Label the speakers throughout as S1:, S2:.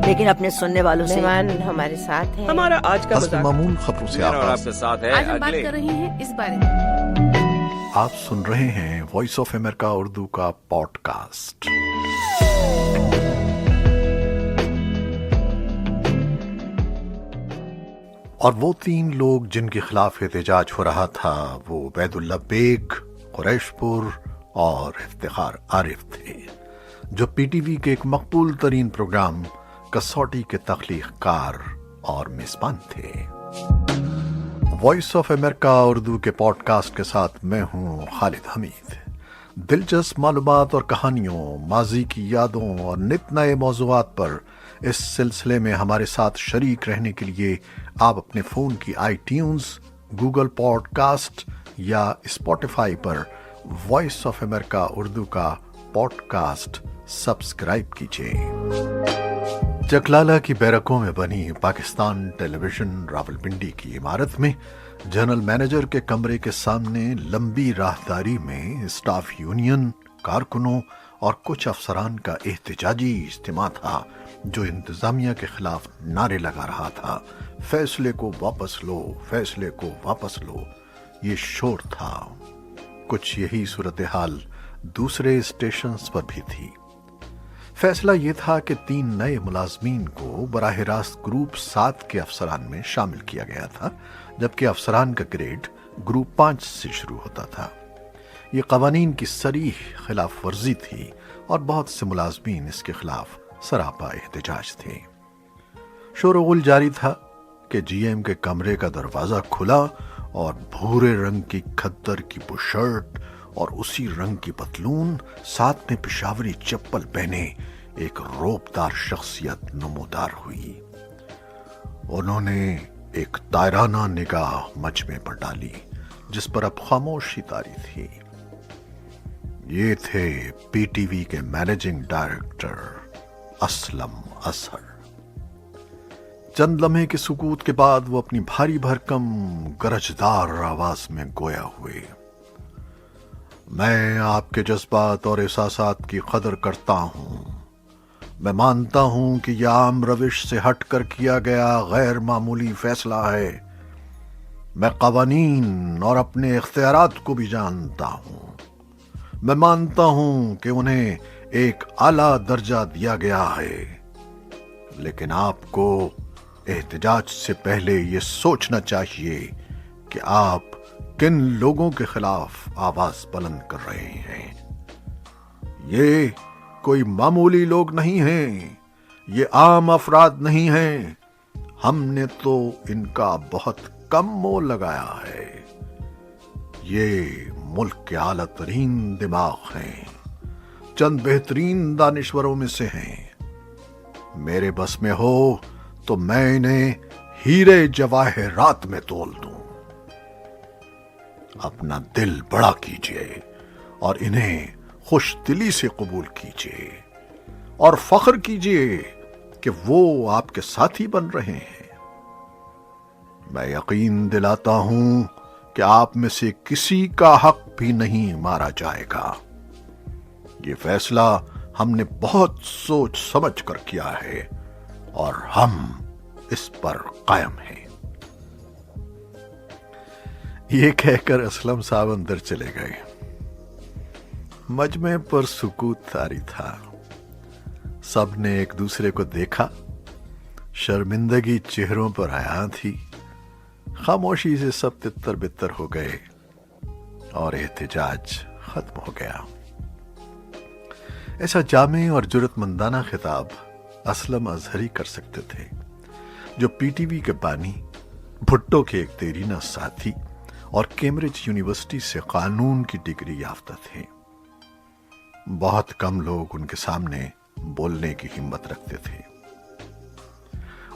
S1: لیکن اپنے سننے والوں سے
S2: مہمان ہمارے ساتھ ہیں.
S3: ہمارا آج کا
S4: اصل معمول خبروں سے آغاز.
S3: کے ساتھ ہے
S5: آج ہم بات کر رہے ہیں اس بارے میں.
S4: آپ سن رہے ہیں وائس آف امریکہ اردو کا پوڈ کاسٹ. اور وہ 3 لوگ جن کے خلاف احتجاج ہو رہا تھا وہ عبید اللہ بیگ، قریش پور اور افتخار عارف تھے، جو پی ٹی وی کے ایک مقبول ترین پروگرام کسوٹی کے تخلیق کار اور میزبان تھے. وائس آف امریکہ اردو کے پوڈ کاسٹ کے ساتھ میں ہوں خالد حمید. دلچسپ معلومات اور کہانیوں، ماضی کی یادوں اور نت نئے موضوعات پر اس سلسلے میں ہمارے ساتھ شریک رہنے کے لیے آپ اپنے فون کی iTunes, Google podcast یا اسپوٹیفائی پر وائس آف امریکہ اردو کا پوڈ کاسٹ سبسکرائب کیجیے. چکلالہ کی بیرکوں میں بنی پاکستان ٹیلی ویژن راولپنڈی کی عمارت میں جنرل مینیجر کے کمرے کے سامنے لمبی راہداری میں اسٹاف یونین، کارکنوں اور کچھ افسران کا احتجاجی اجتماع تھا جو انتظامیہ کے خلاف نعرے لگا رہا تھا، فیصلے کو واپس لو، فیصلے کو واپس لو. یہ شور تھا. کچھ یہی صورتحال دوسرے اسٹیشنز پر بھی تھی. فیصلہ یہ تھا کہ 3 نئے ملازمین کو براہ راست گروپ 7 کے افسران میں شامل کیا گیا تھا، جبکہ افسران کا گریڈ گروپ 5 سے شروع ہوتا تھا. یہ قوانین کی صریح خلاف ورزی تھی اور بہت سے ملازمین اس کے خلاف سراپا احتجاج تھے. شور و غل جاری تھا کہ جی ایم کے کمرے کا دروازہ کھلا اور بھورے رنگ کی کھدر کی بشرٹ اور اسی رنگ کی پتلون، ساتھ میں پشاوری چپل پہنے ایک روبدار شخصیت نمودار ہوئی. انہوں نے ایک تائرانہ نگاہ مجمع پر ڈالی جس پر اب خاموشی طاری تھی. یہ تھے پی ٹی وی کے مینیجنگ ڈائریکٹر اسلم اظہر. چند لمحے کے سکوت کے بعد وہ اپنی بھاری بھرکم گرجدار آواز میں گویا ہوئے. میں آپ کے جذبات اور احساسات کی قدر کرتا ہوں. میں مانتا ہوں کہ یہ عام روش سے ہٹ کر کیا گیا غیر معمولی فیصلہ ہے. میں قوانین اور اپنے اختیارات کو بھی جانتا ہوں. میں مانتا ہوں کہ انہیں ایک اعلیٰ درجہ دیا گیا ہے، لیکن آپ کو احتجاج سے پہلے یہ سوچنا چاہیے کہ آپ کن لوگوں کے خلاف آواز بلند کر رہے ہیں. یہ کوئی معمولی لوگ نہیں ہیں، یہ عام افراد نہیں ہیں. ہم نے تو ان کا بہت کم مول لگایا ہے. یہ ملک کے اعلیٰ ترین دماغ ہیں، چند بہترین دانشوروں میں سے ہیں. میرے بس میں ہو تو میں انہیں ہیرے جواہرات میں تول دوں. اپنا دل بڑا کیجئے اور انہیں خوش دلی سے قبول کیجئے اور فخر کیجئے کہ وہ آپ کے ساتھی بن رہے ہیں. میں یقین دلاتا ہوں کہ آپ میں سے کسی کا حق بھی نہیں مارا جائے گا. یہ فیصلہ ہم نے بہت سوچ سمجھ کر کیا ہے اور ہم اس پر قائم ہیں. یہ کہہ کر اسلم صاحب اندر چلے گئے. مجمع پر سکوت طاری تھا. سب نے ایک دوسرے کو دیکھا. شرمندگی چہروں پر عیاں تھی. خاموشی سے سب تتر بتر ہو گئے اور احتجاج ختم ہو گیا. ایسا جامع اور جرأت مندانہ خطاب اسلم اظہر ہی کر سکتے تھے، جو پی ٹی وی کے بانی، بھٹو کے ایک دیرینہ ساتھی اور کیمبرج یونیورسٹی سے قانون کی ڈگری یافتہ تھے. بہت کم لوگ ان کے سامنے بولنے کی ہمت رکھتے تھے.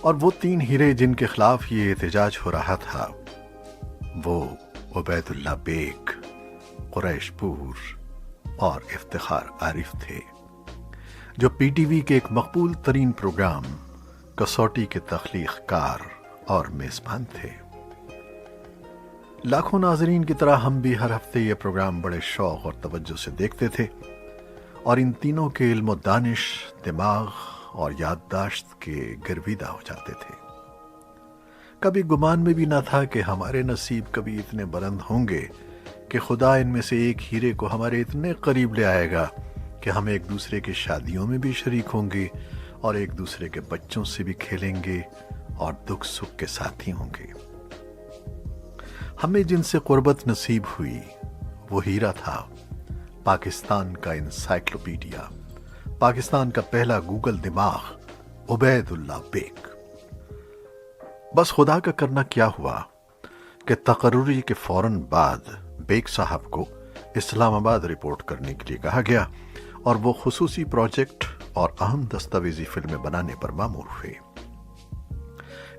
S4: اور وہ 3 ہیرے جن کے خلاف یہ احتجاج ہو رہا تھا وہ عبید اللہ بیگ، قریش پور اور افتخار عارف تھے، جو پی ٹی وی کے ایک مقبول ترین پروگرام کسوٹی کے تخلیق کار اور میزبان تھے. لاکھوں ناظرین کی طرح ہم بھی ہر ہفتے یہ پروگرام بڑے شوق اور توجہ سے دیکھتے تھے، اور ان تینوں کے علم و دانش، دماغ اور یادداشت کے گرویدہ ہو جاتے تھے۔ کبھی گمان میں بھی نہ تھا کہ ہمارے نصیب کبھی اتنے بلند ہوں گے کہ خدا ان میں سے ایک ہیرے کو ہمارے اتنے قریب لے آئے گا کہ ہم ایک دوسرے کے شادیوں میں بھی شریک ہوں گے اور ایک دوسرے کے بچوں سے بھی کھیلیں گے اور دکھ سکھ کے ساتھی ہوں گے۔ ہمیں جن سے قربت نصیب ہوئی وہ ہیرا تھا پاکستان کا انسائکلوپیڈیا، پاکستان کا پہلا گوگل دماغ عبید اللہ بیگ۔ بس خدا کا کرنا کیا ہوا کہ تقرری کے فوراً بعد بیگ صاحب کو اسلام آباد رپورٹ کرنے کے لیے کہا گیا اور وہ خصوصی پروجیکٹ اور اہم دستاویزی فلمیں بنانے پر مامور ہوئے۔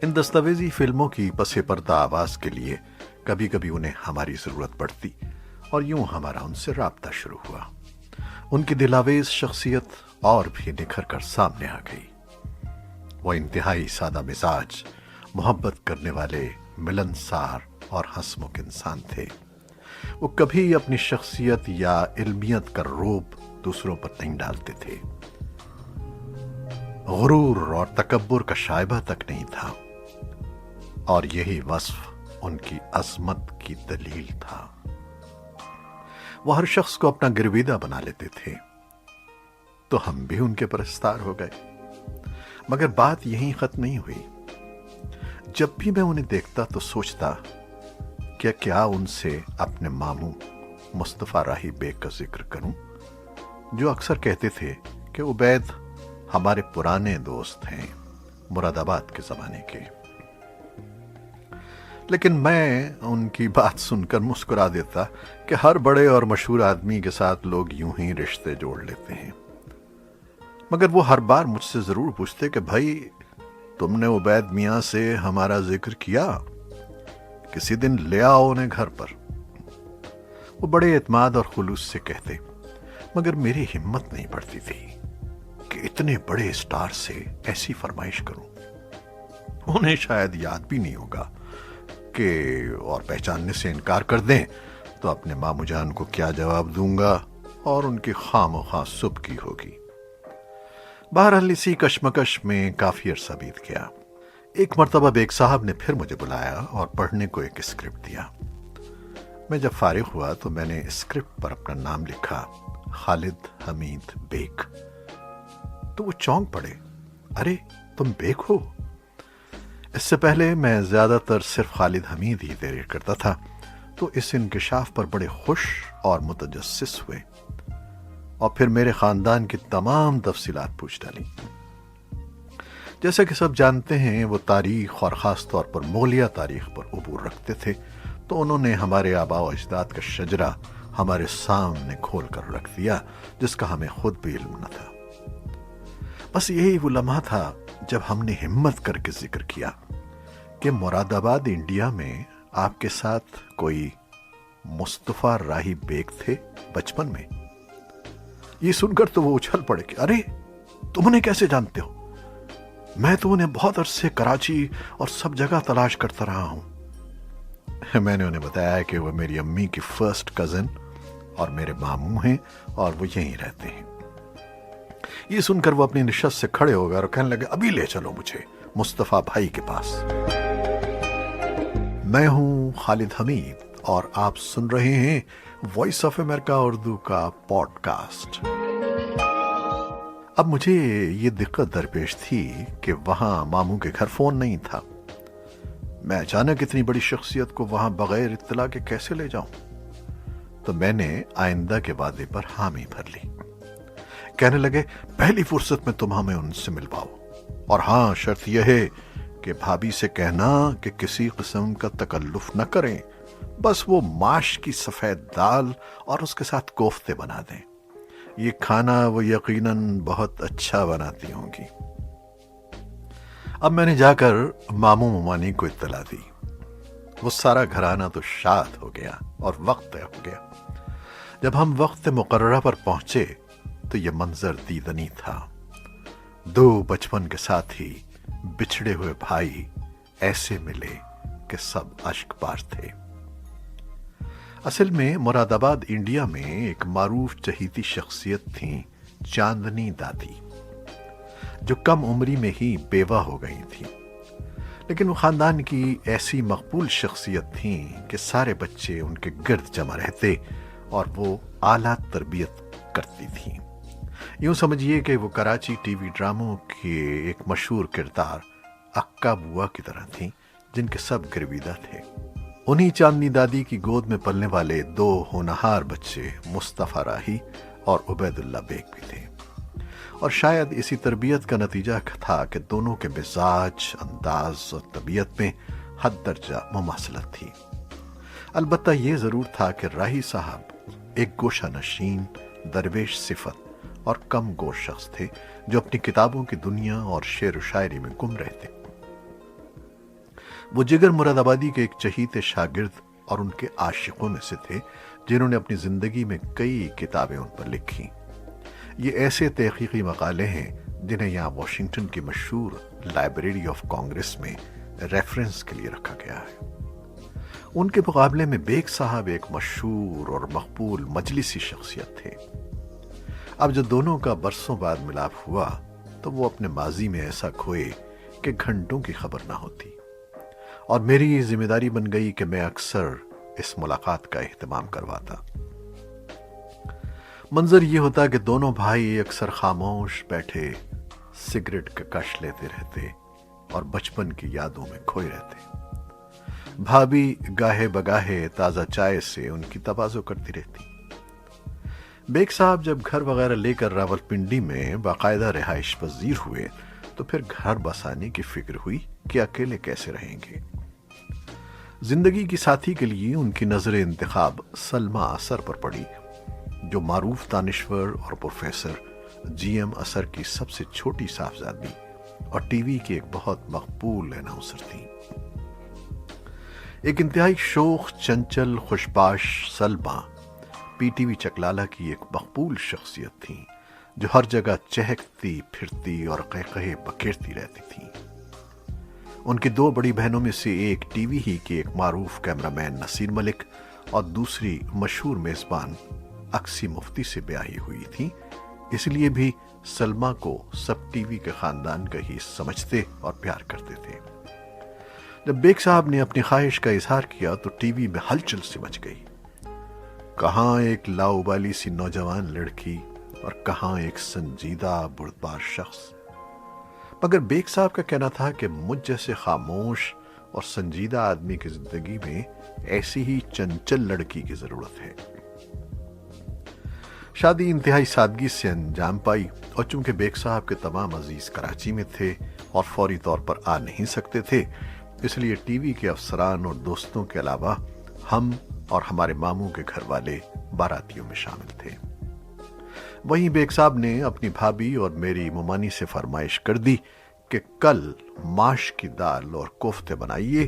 S4: ان دستاویزی فلموں کی پس پردہ آواز کے لیے کبھی کبھی انہیں ہماری ضرورت پڑتی اور یوں ہمارا ان سے رابطہ شروع ہوا۔ ان کی دلاویز شخصیت اور بھی نکھر کر سامنے آ گئی۔ وہ انتہائی سادہ مزاج، محبت کرنے والے، ملنسار اور ہنسمکھ انسان تھے۔ وہ کبھی اپنی شخصیت یا علمیت کا روب دوسروں پر نہیں ڈالتے تھے۔ غرور اور تکبر کا شائبہ تک نہیں تھا، اور یہی وصف ان کی عظمت کی دلیل تھا۔ وہ ہر شخص کو اپنا گرویدہ بنا لیتے تھے، تو ہم بھی ان کے پرستار ہو گئے۔ مگر بات یہیں ختم نہیں ہوئی۔ جب بھی میں انہیں دیکھتا تو سوچتا کہ کیا ان سے اپنے ماموں مصطفیٰ راہی بیگ کا ذکر کروں، جو اکثر کہتے تھے کہ عبید ہمارے پرانے دوست ہیں، مراد آباد کے زمانے کے۔ لیکن میں ان کی بات سن کر مسکرا دیتا کہ ہر بڑے اور مشہور آدمی کے ساتھ لوگ یوں ہی رشتے جوڑ لیتے ہیں۔ مگر وہ ہر بار مجھ سے ضرور پوچھتے کہ بھائی تم نے عبید میاں سے ہمارا ذکر کیا؟ کسی دن لے آؤ انہیں گھر پر۔ وہ بڑے اعتماد اور خلوص سے کہتے، مگر میری ہمت نہیں پڑتی تھی کہ اتنے بڑے اسٹار سے ایسی فرمائش کروں۔ انہیں شاید یاد بھی نہیں ہوگا کہ اور پہچاننے سے انکار کر دیں تو اپنے ماموں جان کو کیا جواب دوں گا، اور ان کی خواہ مخواہ صبح کی ہوگی۔ بہرحال اسی کشمکش میں کافی عرصہ بیت گیا۔ ایک مرتبہ بیگ صاحب نے پھر مجھے بلایا اور پڑھنے کو ایک اسکرپٹ دیا۔ میں جب فارغ ہوا تو میں نے اسکرپٹ پر اپنا نام لکھا، خالد حمید بیگ۔ تو وہ چونک پڑے، ارے تم بیگ ہو؟ اس سے پہلے میں زیادہ تر صرف خالد حمید ہی تحریر کرتا تھا، تو اس انکشاف پر بڑے خوش اور متجسس ہوئے، اور پھر میرے خاندان کی تمام تفصیلات پوچھ ڈالی۔ جیسا کہ سب جانتے ہیں وہ تاریخ اور خاص طور پر مغلیہ تاریخ پر عبور رکھتے تھے، تو انہوں نے ہمارے آباء و اجداد کا شجرہ ہمارے سامنے کھول کر رکھ دیا، جس کا ہمیں خود بھی علم نہ تھا۔ بس یہی وہ لمحہ تھا جب ہم نے ہمت کر کے ذکر کیا کہ مراد آباد انڈیا میں آپ کے ساتھ کوئی مصطفیٰ راہی بیگ تھے بچپن میں۔ یہ سن کر تو وہ اچھل پڑے کہ ارے تم انہیں کیسے جانتے ہو؟ میں تو انہیں بہت عرصے کراچی اور سب جگہ تلاش کرتا رہا ہوں۔ میں نے انہیں بتایا کہ وہ میری امی کی فرسٹ کزن اور میرے ماموں ہیں، اور وہ یہیں رہتے ہیں۔ یہ سن کر وہ اپنی نشست سے کھڑے ہو گئے اور کہنے لگے، ابھی لے چلو مجھے مصطفیٰ بھائی کے پاس۔ میں ہوں خالد حمید اور آپ سن رہے ہیں وائس آف امریکہ اردو کا پوڈ کاسٹ۔ اب مجھے یہ دقت درپیش تھی کہ وہاں ماموں کے گھر فون نہیں تھا۔ میں اچانک اتنی بڑی شخصیت کو وہاں بغیر اطلاع کے کیسے لے جاؤں؟ تو میں نے آئندہ کے وعدے پر حامی بھر لی۔ کہنے لگے، پہلی فرصت میں تم ہمیں ان سے ملواؤ، اور ہاں شرط یہ ہے کہ بھابھی سے کہنا کہ کسی قسم کا تکلف نہ کریں، بس وہ ماش کی سفید دال اور اس کے ساتھ کوفتے بنا دیں۔ یہ کھانا وہ یقیناً بہت اچھا بناتی ہوں گی۔ اب میں نے جا کر ماموں ممانی کو اطلاع دی۔ وہ سارا گھرانہ تو شاد ہو گیا اور وقت طے ہو گیا۔ جب ہم وقت مقررہ پر پہنچے تو یہ منظر دیدنی تھا۔ دو بچپن کے ساتھی، بچھڑے ہوئے بھائی ایسے ملے کہ سب اشک بار تھے۔ اصل میں مراد آباد انڈیا میں ایک معروف چہیتی شخصیت تھیں چاندنی دادی، جو کم عمری میں ہی بیوہ ہو گئی تھیں، لیکن وہ خاندان کی ایسی مقبول شخصیت تھیں کہ سارے بچے ان کے گرد جمع رہتے اور وہ اعلیٰ تربیت کرتی تھیں۔ یوں سمجھیے کہ وہ کراچی ٹی وی ڈراموں کے ایک مشہور کردار اکا بوا کی طرح تھیں، جن کے سب گرویدہ تھے۔ انہی چاندنی دادی کی گود میں پلنے والے 2 ہونہار بچے مصطفیٰ راہی اور عبید اللہ بیگ بھی تھے، اور شاید اسی تربیت کا نتیجہ تھا کہ دونوں کے مزاج، انداز اور طبیعت میں حد درجہ مماثلت تھی۔ البتہ یہ ضرور تھا کہ راہی صاحب ایک گوشہ نشین، درویش صفت اور کم گوش شخص تھے، جو اپنی کتابوں کی دنیا اور شعر و شاعری میں گم رہے تھے۔ وہ جگر مراد آبادی کے ایک چہیتے شاگرد اور ان کے عاشقوں میں سے تھے، جنہوں نے اپنی زندگی میں کئی کتابیں ان پر لکھی۔ یہ ایسے تحقیقی مقالے ہیں جنہیں یہاں واشنگٹن کی مشہور لائبریری آف کانگریس میں ریفرنس کے لیے رکھا گیا ہے۔ ان کے مقابلے میں بیگ صاحب ایک مشہور اور مقبول مجلسی شخصیت تھے۔ اب جو دونوں کا برسوں بعد ملاپ ہوا تو وہ اپنے ماضی میں ایسا کھوئے کہ گھنٹوں کی خبر نہ ہوتی، اور میری یہ ذمہ داری بن گئی کہ میں اکثر اس ملاقات کا اہتمام کرواتا۔ منظر یہ ہوتا کہ دونوں بھائی اکثر خاموش بیٹھے سگریٹ کا کش لیتے رہتے اور بچپن کی یادوں میں کھوئے رہتے۔ بھابھی گاہے بگاہے تازہ چائے سے ان کی تواضع کرتی رہتی۔ بیگ صاحب جب گھر وغیرہ لے کر راولپنڈی میں باقاعدہ رہائش پذیر ہوئے تو پھر گھر بسانے کی فکر ہوئی کہ اکیلے کیسے رہیں گے۔ زندگی کی ساتھی کے لیے ان کی نظر انتخاب سلمیٰ اثر پر پڑی، جو معروف دانشور اور پروفیسر جی ایم اثر کی سب سے چھوٹی صاحبزادی اور ٹی وی کی ایک بہت مقبول اناؤنسر تھی۔ ایک انتہائی شوخ، چنچل، خوشباش Salma P T V Chaklala کی ایک مقبول شخصیت تھیں، جو ہر جگہ چہکتی پھرتی اور قہقہے بکھیرتی رہتی تھیں۔ ان کی 2 بڑی بہنوں میں سے ایک ٹی وی ہی کے ایک معروف کیمرامین نصیر ملک اور دوسری مشہور میزبان اکسی مفتی سے بیاہی ہوئی تھی، اس لیے بھی سلمیٰ کو سب ٹی وی کے خاندان کا ہی سمجھتے اور پیار کرتے تھے۔ جب بیگ صاحب نے اپنی خواہش کا اظہار کیا تو ٹی وی میں ہلچل سی مچ گئی۔ کہاں ایک لاؤبالی سی نوجوان لڑکی اور کہاں ایک سنجیدہ بردبار شخص۔ مگر بیگ صاحب کا کہنا تھا کہ مجھ جیسے خاموش اور سنجیدہ آدمی کی زندگی میں ایسی ہی چنچل لڑکی کی ضرورت ہے۔ شادی انتہائی سادگی سے انجام پائی، اور چونکہ بیگ صاحب کے تمام عزیز کراچی میں تھے اور فوری طور پر آ نہیں سکتے تھے، اس لیے ٹی وی کے افسران اور دوستوں کے علاوہ ہم اور ہمارے ماموں کے گھر والے باراتیوں میں شامل تھے۔ وہیں بیگ صاحب نے اپنی بھابھی اور میری ممانی سے فرمائش کر دی کہ کل ماش کی دال اور کوفتے بنائیے،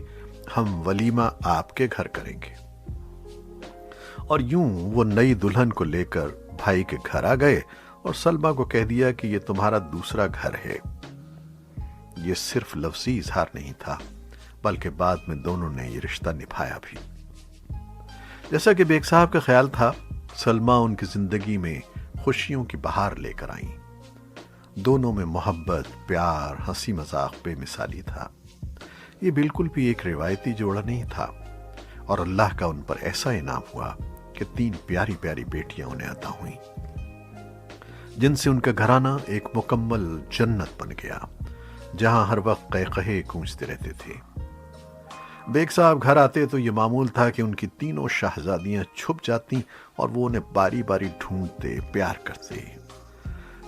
S4: ہم ولیمہ آپ کے گھر کریں گے۔ اور یوں وہ نئی دلہن کو لے کر بھائی کے گھر آ گئے اور سلمیٰ کو کہہ دیا کہ یہ تمہارا دوسرا گھر ہے۔ یہ صرف لفظی اظہار نہیں تھا، بلکہ بعد میں دونوں نے یہ رشتہ نبھایا بھی۔ جیسا کہ بیگ صاحب کا خیال تھا، سلمیٰ ان کی زندگی میں خوشیوں کی بہار لے کر آئیں۔ دونوں میں محبت، پیار، ہنسی مذاق بے مثالی تھا۔ یہ بالکل بھی ایک روایتی جوڑا نہیں تھا، اور اللہ کا ان پر ایسا انعام ہوا کہ 3 پیاری پیاری بیٹیاں انہیں عطا ہوئیں، جن سے ان کا گھرانہ ایک مکمل جنت بن گیا، جہاں ہر وقت قہقہے گونجتے رہتے تھے۔ بیگ صاحب گھر آتے تو یہ معمول تھا کہ ان کی تینوں شہزادیاں چھپ جاتی اور وہ انہیں باری باری ڈھونڈتے، پیار کرتے۔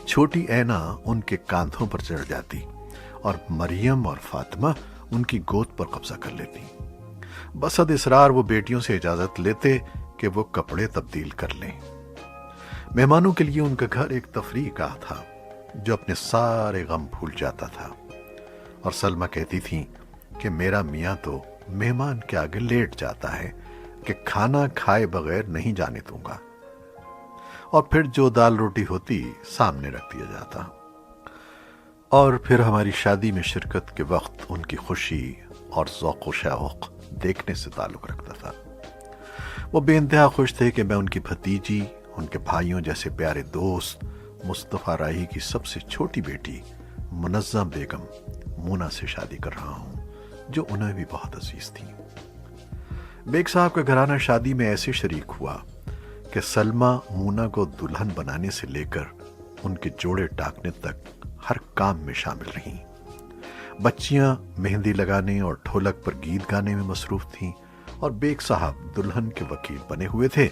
S4: چھوٹی اینا ان کے کاندھوں پر چڑھ جاتی اور مریم اور فاطمہ ان کی گود پر قبضہ کر لیتی۔ بسد اصرار وہ بیٹیوں سے اجازت لیتے کہ وہ کپڑے تبدیل کر لیں۔ مہمانوں کے لیے ان کا گھر ایک تفریح گاہ تھا، جو اپنے سارے غم بھول جاتا تھا، اور سلمیٰ کہتی تھی کہ میرا میاں تو مہمان کے آگے لیٹ جاتا ہے کہ کھانا کھائے بغیر نہیں جانے دوں گا، اور پھر جو دال روٹی ہوتی سامنے رکھ دیا جاتا۔ اور پھر ہماری شادی میں شرکت کے وقت ان کی خوشی اور ذوق و شوق دیکھنے سے تعلق رکھتا تھا۔ وہ بے انتہا خوش تھے کہ میں ان کی بھتیجی، ان کے بھائیوں جیسے پیارے دوست مصطفیٰ راہی کی سب سے چھوٹی بیٹی منظم بیگم مونا سے شادی کر رہا ہوں، جو انہیں بھی بہت عزیز تھی۔ بیگ صاحب کا گھرانہ شادی میں ایسے شریک ہوا کہ سلمہ مونا کو دلہن بنانے سے لے کر ان کے جوڑے ٹاکنے تک ہر کام میں شامل رہیں۔ بچیاں مہندی لگانے اور ڈھولک پر گیت گانے میں مصروف تھیں، اور بیگ صاحب دلہن کے وکیل بنے ہوئے تھے۔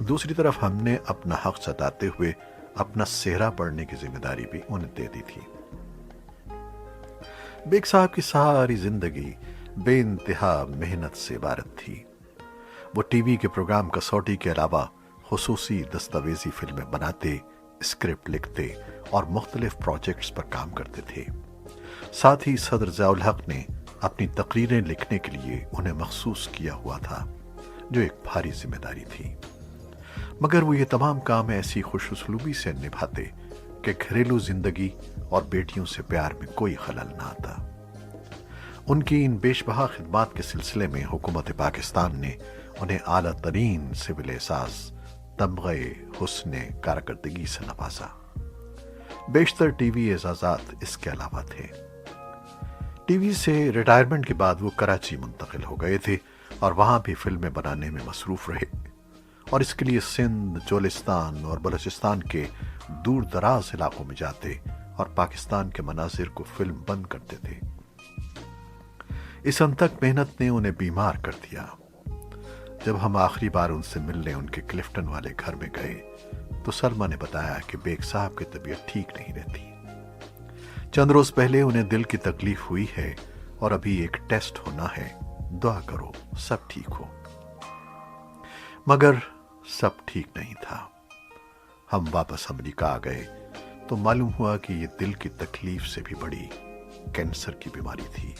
S4: دوسری طرف ہم نے اپنا حق جتاتے ہوئے اپنا سہرا پڑھنے کی ذمہ داری بھی انہیں دے دی تھی۔ بیگ صاحب کی ساری زندگی بے انتہا محنت سے عبارت تھی۔ وہ ٹی وی کے پروگرام کسوٹی کے علاوہ خصوصی دستاویزی فلمیں بناتے، اسکرپٹ لکھتے اور مختلف پروجیکٹس پر کام کرتے تھے۔ ساتھ ہی صدر ضیاء الحق نے اپنی تقریریں لکھنے کے لیے انہیں مخصوص کیا ہوا تھا، جو ایک بھاری ذمہ داری تھی۔ مگر وہ یہ تمام کام ایسی خوش اسلوبی سے نبھاتے کہ گھریلو زندگی اور بیٹیوں سے پیار میں کوئی خلل نہ آتا۔ ان کی ان بیش بہا خدمات کے سلسلے میں حکومت پاکستان نے انہیں اعلیٰ ترین سول اعزاز تمغہ حسن کارکردگی سے نوازا۔ بیشتر ٹی وی اعزازات اس کے علاوہ تھے۔ ٹی وی سے ریٹائرمنٹ کے بعد وہ کراچی منتقل ہو گئے تھے اور وہاں بھی فلمیں بنانے میں مصروف رہے، اور اس کے لیے سندھ، چولستان اور بلوچستان کے دور دراز علاقوں میں جاتے اور پاکستان کے مناظر کو فلم بند کرتے تھے۔ اس انتھک محنت نے انہیں بیمار کر دیا۔ جب ہم آخری بار ان سے ملنے ان کے کلفٹن والے گھر میں گئے تو سلمہ نے بتایا کہ بیگ صاحب کی طبیعت ٹھیک نہیں رہتی۔ چند روز پہلے انہیں دل کی تکلیف ہوئی ہے اور ابھی ایک ٹیسٹ ہونا ہے، دعا کرو سب ٹھیک ہو۔ مگر سب ٹھیک نہیں تھا۔ ہم واپس امریکہ آ گئے تو معلوم ہوا کہ یہ دل کی تکلیف سے بھی بڑی کینسر کی بیماری تھی،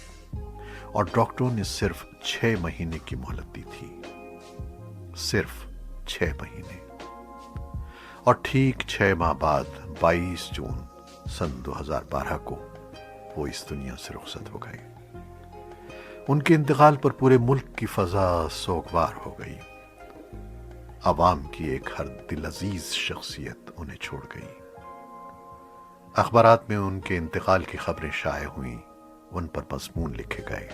S4: اور ڈاکٹروں نے صرف 6 مہینے کی مہلت دی تھی، صرف 6 مہینے۔ اور ٹھیک 6 ماہ بعد 22 جون سن 2012 کو وہ اس دنیا سے رخصت ہو گئے۔ ان کے انتقال پر پورے ملک کی فضا سوگوار ہو گئی۔ عوام کی ایک ہر دل عزیز شخصیت انہیں چھوڑ گئی۔ اخبارات میں ان کے انتقال کی خبریں شائع ہوئیں، ان پر مضمون لکھے گئے۔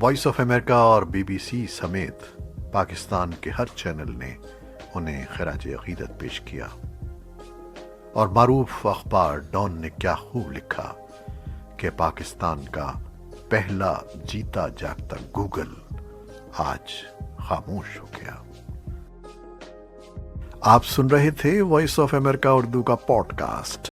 S4: وائس آف امریکہ اور BBC سمیت پاکستان کے ہر چینل نے انہیں خراج عقیدت پیش کیا، اور معروف اخبار ڈان نے کیا خوب لکھا کہ پاکستان کا پہلا جیتا جاگتا گوگل آج خاموش ہو گیا۔ آپ سن رہے تھے وائس آف امریکہ اردو کا پوڈ کاسٹ۔